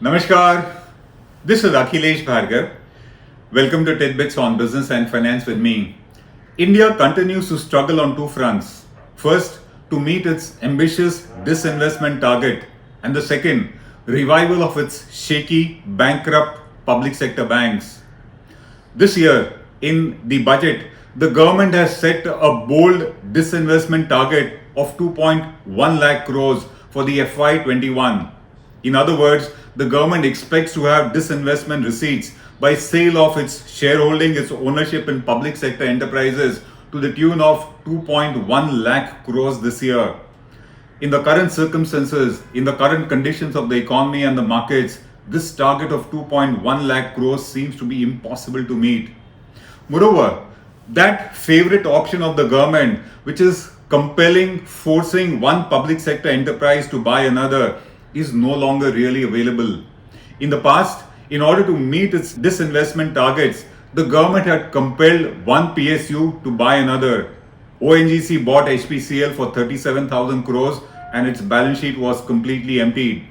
Namaskar, this is Akhilesh Bhargava. Welcome to Tit-Bits on Business and Finance with me. India continues to struggle on two fronts. First, to meet its ambitious disinvestment target, and the second, revival of its shaky, bankrupt public sector banks. This year, in the budget, the government has set a bold disinvestment target of 2.1 lakh crores for the FY21. In other words, the government expects to have disinvestment receipts by sale of its shareholding, its ownership in public sector enterprises to the tune of 2.1 lakh crores this year. In the current circumstances, in the current conditions of the economy and the markets, this target of 2.1 lakh crores seems to be impossible to meet. Moreover, that favorite option of the government, which is forcing one public sector enterprise to buy another, is no longer really available. In the past, in order to meet its disinvestment targets, the government had compelled one PSU to buy another. ONGC bought HPCL for 37,000 crores and its balance sheet was completely emptied.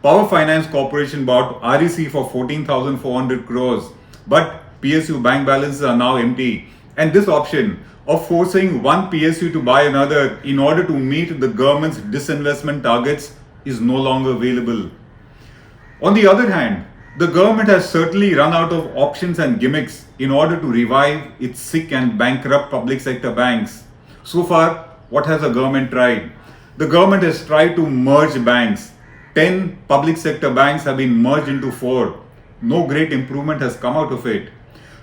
Power Finance Corporation bought REC for 14,400 crores, but PSU bank balances are now empty. And this option of forcing one PSU to buy another in order to meet the government's disinvestment targets is no longer available. On the other hand, the government has certainly run out of options and gimmicks in order to revive its sick and bankrupt public sector banks. So far, what has the government tried? The government has tried to merge banks. 10 public sector banks have been merged into 4. No great improvement has come out of it.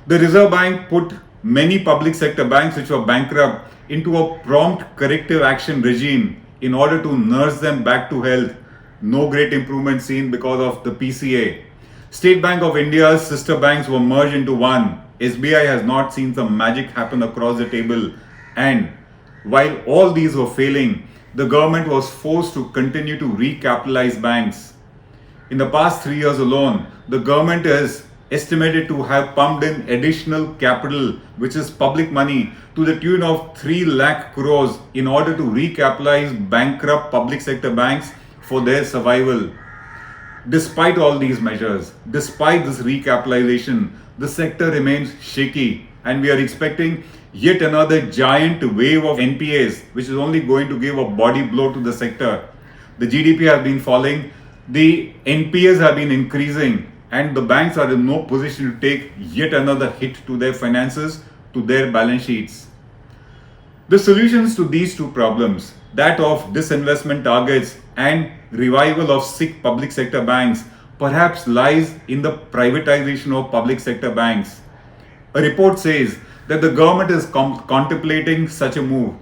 The Reserve Bank put many public sector banks which were bankrupt into a prompt corrective action regime in order to nurse them back to health. No great improvement seen because of the PCA. State Bank of India's sister banks were merged into one. SBI has not seen some magic happen across the table. And while all these were failing, the government was forced to continue to recapitalize banks. In the past 3 years alone, the government is estimated to have pumped in additional capital, which is public money, to the tune of 3 lakh crores in order to recapitalize bankrupt public sector banks for their survival. Despite all these measures, despite this recapitalization, the sector remains shaky and we are expecting yet another giant wave of NPAs, which is only going to give a body blow to the sector. The GDP has been falling, the NPAs have been increasing, and the banks are in no position to take yet another hit to their finances, to their balance sheets. The solutions to these two problems, that of disinvestment targets and revival of sick public sector banks, perhaps lies in the privatization of public sector banks. A report says that the government is contemplating such a move.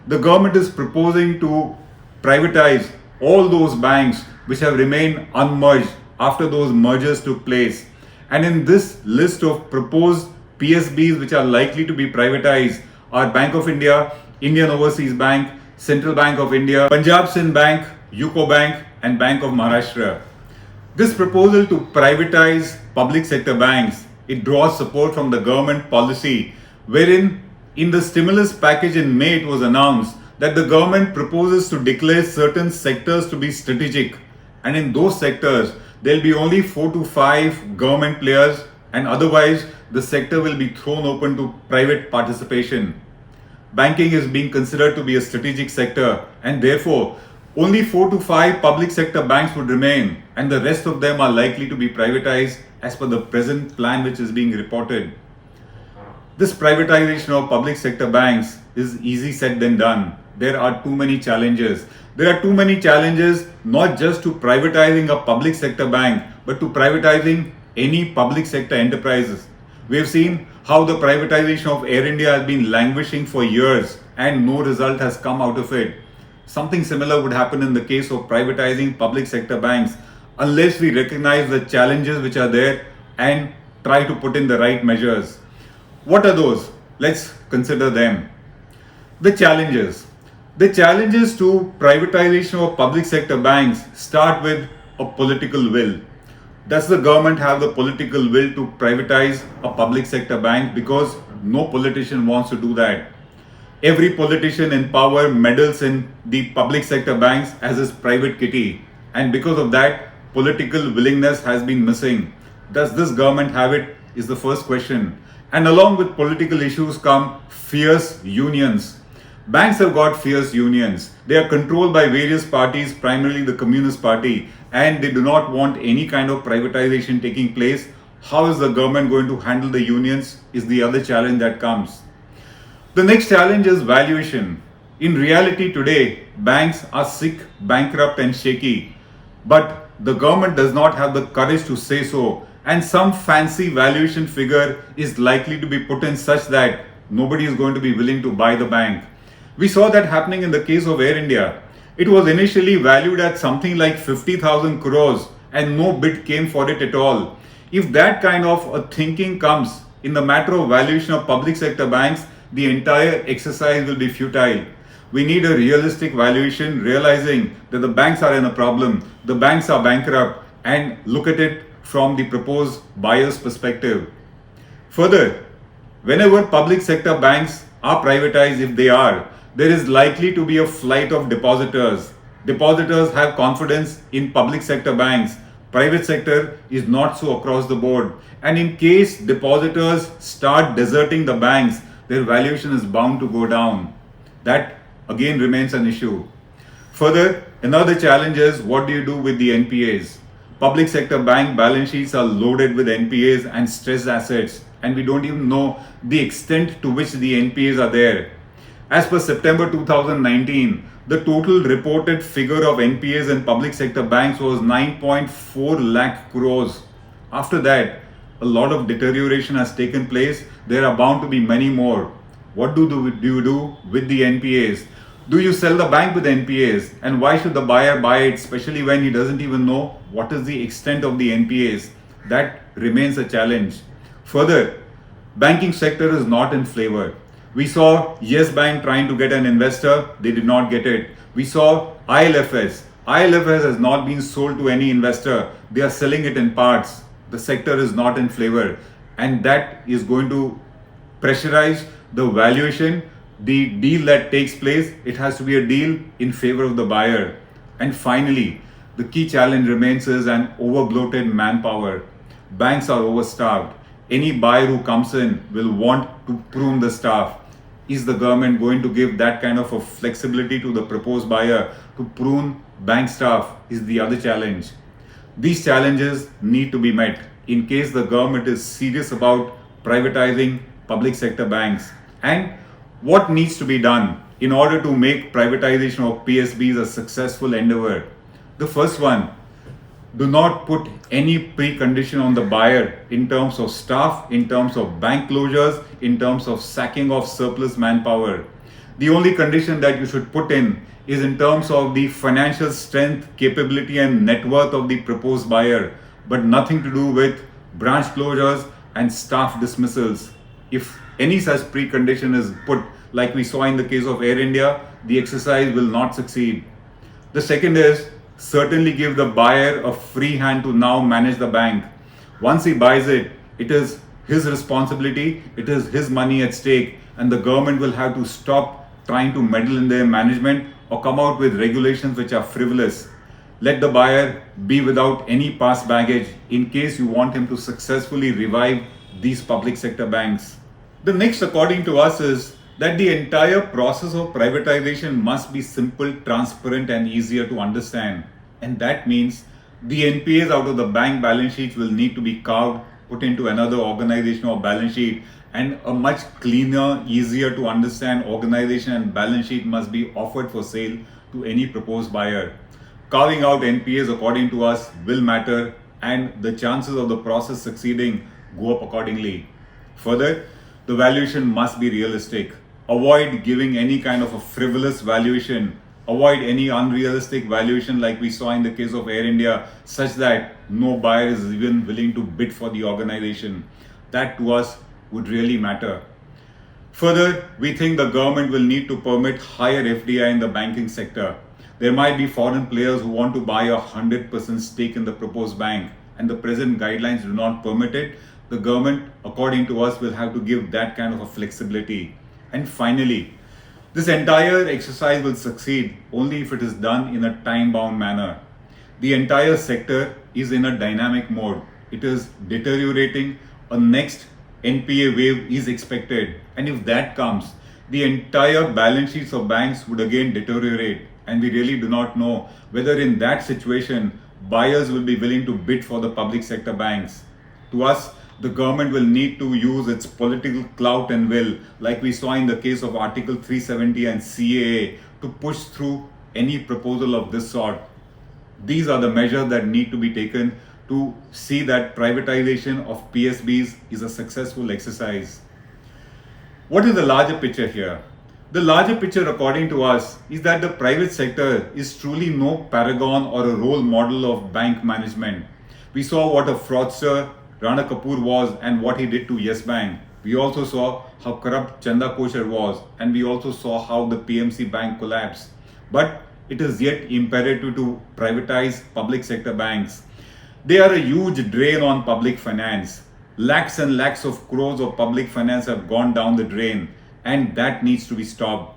The government is proposing to privatize all those banks which have remained unmerged after those mergers took place. And in this list of proposed PSBs which are likely to be privatized are Bank of India, Indian Overseas Bank, Central Bank of India, Punjab Sind Bank, UCO Bank and Bank of Maharashtra. This proposal to privatize public sector banks, it draws support from the government policy wherein in the stimulus package in May it was announced that the government proposes to declare certain sectors to be strategic, and in those sectors there will be only 4 to 5 government players and otherwise the sector will be thrown open to private participation. Banking is being considered to be a strategic sector and therefore only 4 to 5 public sector banks would remain and the rest of them are likely to be privatized as per the present plan which is being reported. This privatization of public sector banks is easy said than done. There are too many challenges. There are too many challenges not just to privatizing a public sector bank, but to privatizing any public sector enterprises. We have seen how the privatization of Air India has been languishing for years and no result has come out of it. Something similar would happen in the case of privatizing public sector banks unless we recognize the challenges which are there and try to put in the right measures. What are those? Let's consider them. The challenges. The challenges to privatization of public sector banks start with a political will. Does the government have the political will to privatize a public sector bank? Because no politician wants to do that. Every politician in power meddles in the public sector banks as his private kitty. And because of that, political willingness has been missing. Does this government have it? Is the first question. And along with political issues come fierce unions. Banks have got fierce unions. They are controlled by various parties, primarily the Communist Party, and they do not want any kind of privatization taking place. How is the government going to handle the unions is the other challenge that comes. The next challenge is valuation. In reality today, banks are sick, bankrupt and shaky. But the government does not have the courage to say so, and some fancy valuation figure is likely to be put in such that nobody is going to be willing to buy the bank. We saw that happening in the case of Air India. It was initially valued at something like 50,000 crores and no bid came for it at all. If that kind of a thinking comes in the matter of valuation of public sector banks, the entire exercise will be futile. We need a realistic valuation, realizing that the banks are in a problem, the banks are bankrupt, and look at it from the proposed buyer's perspective. Further, whenever public sector banks are privatized, if they are, there is likely to be a flight of depositors. Depositors have confidence in public sector banks. Private sector is not so across the board. And in case depositors start deserting the banks, their valuation is bound to go down. That again remains an issue. Further, another challenge is what do you do with the NPAs? Public sector bank balance sheets are loaded with NPAs and stressed assets, and we don't even know the extent to which the NPAs are there. As per September 2019, the total reported figure of NPAs in public sector banks was 9.4 lakh crores. After that, a lot of deterioration has taken place. There are bound to be many more. What do you do with the NPAs? Do you sell the bank with NPAs? And why should the buyer buy it, especially when he doesn't even know what is the extent of the NPAs? That remains a challenge. Further, banking sector is not in flavor. We saw Yes Bank trying to get an investor, they did not get it. We saw ILFS. ILFS has not been sold to any investor. They are selling it in parts. The sector is not in flavor, and that is going to pressurize the valuation. The deal that takes place, it has to be a deal in favor of the buyer. And finally, the key challenge remains is an over-bloated manpower. Banks are overstaffed. Any buyer who comes in will want to prune the staff. Is the government going to give that kind of a flexibility to the proposed buyer to prune bank staff is the other challenge. These challenges need to be met in case the government is serious about privatizing public sector banks. And what needs to be done in order to make privatization of PSBs a successful endeavor? The first one, do not put any precondition on the buyer in terms of staff, in terms of bank closures, in terms of sacking of surplus manpower. The only condition that you should put in is in terms of the financial strength, capability and net worth of the proposed buyer, but nothing to do with branch closures and staff dismissals. If any such precondition is put, like we saw in the case of Air India, the exercise will not succeed. The second is certainly give the buyer a free hand to now manage the bank. Once he buys it, it is his responsibility, it is his money at stake, and the government will have to stop trying to meddle in their management or come out with regulations which are frivolous. Let the buyer be without any past baggage in case you want him to successfully revive these public sector banks. The next, according to us, is that the entire process of privatization must be simple, transparent and easier to understand. And that means the NPAs out of the bank balance sheets will need to be carved, put into another organization or balance sheet, and a much cleaner, easier to understand organization and balance sheet must be offered for sale to any proposed buyer. Carving out NPAs, according to us, will matter, and the chances of the process succeeding go up accordingly. Further, the valuation must be realistic. Avoid giving any kind of a frivolous valuation. Avoid any unrealistic valuation like we saw in the case of Air India, such that no buyer is even willing to bid for the organization. That to us would really matter. Further, we think the government will need to permit higher FDI in the banking sector. There might be foreign players who want to buy a 100% stake in the proposed bank, and the present guidelines do not permit it. The government, according to us, will have to give that kind of a flexibility. And finally, this entire exercise will succeed only if it is done in a time-bound manner. The entire sector is in a dynamic mode. It is deteriorating. A next NPA wave is expected. And if that comes, the entire balance sheets of banks would again deteriorate. And we really do not know whether in that situation, buyers will be willing to bid for the public sector banks. To us, the government will need to use its political clout and will, like we saw in the case of Article 370 and CAA, to push through any proposal of this sort. These are the measures that need to be taken to see that privatization of PSBs is a successful exercise. What is the larger picture here? The larger picture, according to us, is that the private sector is truly no paragon or a role model of bank management. We saw what a fraudster Rana Kapoor was and what he did to Yes Bank. We also saw how corrupt Chanda Kochar was, and we also saw how the PMC Bank collapsed. But it is yet imperative to privatize public sector banks. They are a huge drain on public finance. Lakhs and lakhs of crores of public finance have gone down the drain, and that needs to be stopped.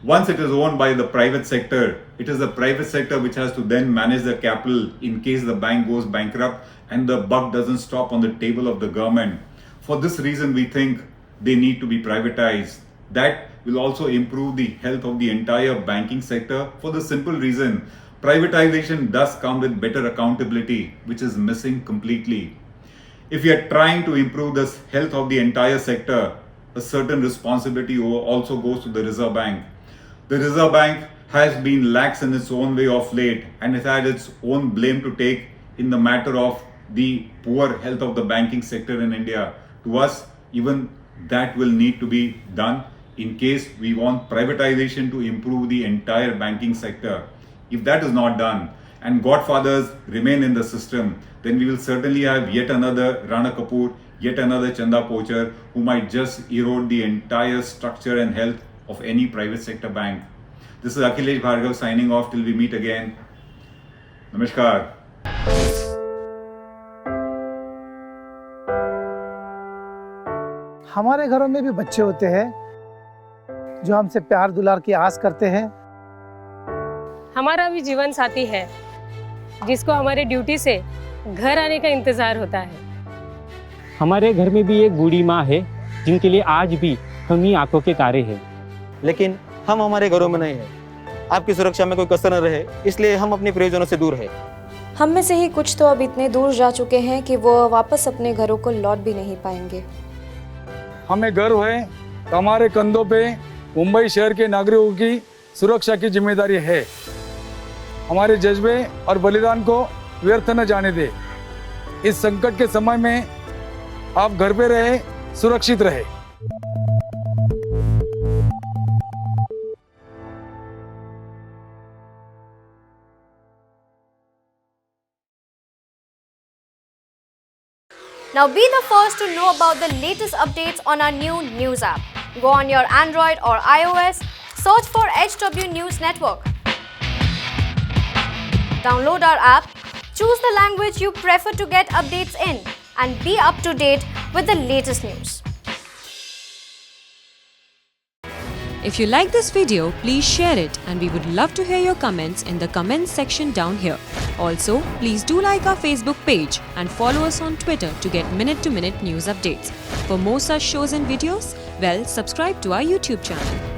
Once it is owned by the private sector, it is the private sector which has to then manage the capital in case the bank goes bankrupt and the buck doesn't stop on the table of the government. For this reason, we think they need to be privatized. That will also improve the health of the entire banking sector for the simple reason privatization does come with better accountability, which is missing completely. If we are trying to improve the health of the entire sector, a certain responsibility also goes to the Reserve Bank. The Reserve Bank has been lax in its own way of late, and it had its own blame to take in the matter of the poor health of the banking sector in India. To us, even that will need to be done in case we want privatization to improve the entire banking sector. If that is not done and godfathers remain in the system, then we will certainly have yet another Rana Kapoor, yet another Chanda Kochar who might just erode the entire structure and health of any private sector bank. This is Akhilesh Bhargava signing off till we meet again. Namaskar. हमारे घरों में भी बच्चे होते हैं जो हमसे प्यार दुलार की आस करते हैं। हमारा भी जीवन साथी है जिसको हमारे ड्यूटी से घर आने का इंतजार होता है। हमारे घर में भी एक बूढ़ी माँ है जिनके लिए आज भी हम ही आंखों के तारे हैं। लेकिन हम हमारे घरों में नहीं हैं। आपकी सुरक्षा में कोई कसर न रहे, इसलिए हम अपने प्रियजनों से दूर हैं। हम में से ही कुछ तो अब इतने दूर जा चुके हैं कि वो वापस अपने घरों को लौट भी नहीं पाएंगे। हमें गर्व है कि हमारे कंधों पे मुंबई शहर के नागरिकों की सुरक्षा की जिम्मेदारी है। हमारे जज्बे और बलिदान को व्यर्थ न जाने दे। इस संकट के समय में आप घर पे रहे, सुरक्षित रहे। Now be the first to know about the latest updates on our new news app. Go on your Android or iOS, search for HW News Network. Download our app, choose the language you prefer to get updates in, and be up to date with the latest news. If you like this video, please share it, and we would love to hear your comments in the comments section down here. Also, please do like our Facebook page and follow us on Twitter to get minute-to-minute news updates. For more such shows and videos, well, subscribe to our YouTube channel.